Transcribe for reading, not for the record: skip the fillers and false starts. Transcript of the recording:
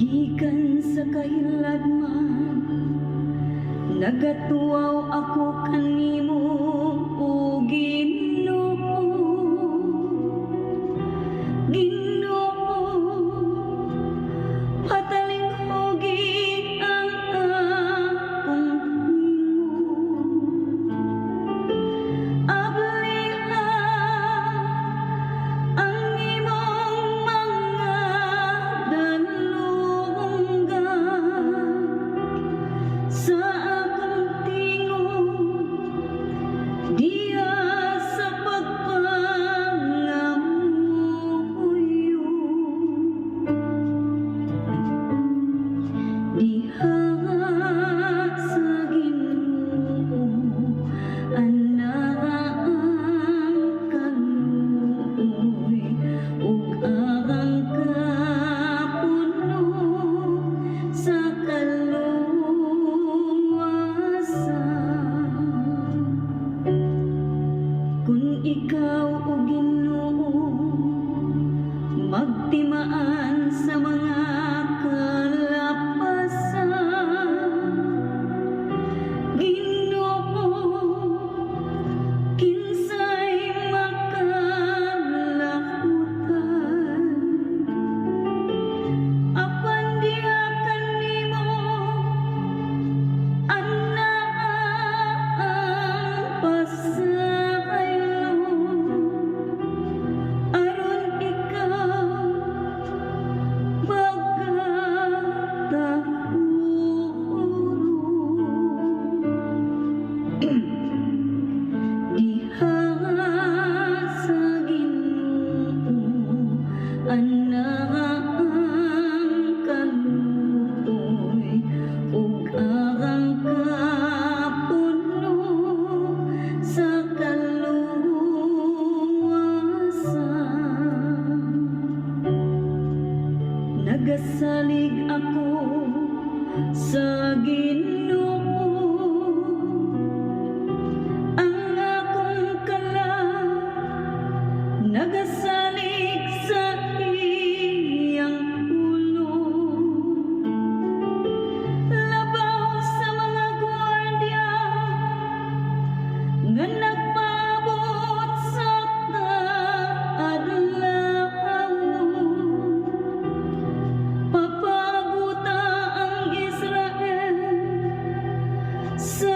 Gikan sa kahilagman, nagatuaw ako kanimo, o Ginoo. Ginoo, patalinghogi ang akong hingo. Abliha ang imong mga sa akong tingog, diya sa pagpangamuyo. Diha sa Ginoo, anak ang kaluoy, ug ang kapuno sa kung ikaw o Ginoo magtimaan sa mga kalapasan, Ginoo, kinsay makalahutan apan diha kanimo ana ang pasaylo, aron ikaw diha sa Ginoo, anak ang kaluoy, ug ang kapuno sa kaluwasan. Nagasalig ako sa Ginoo, ang akong kalag nagasalig sa iyang pulong. Labaw sa mga gwardiya nga nagpaabot sa kaadlaw, papabuta ang Israel sa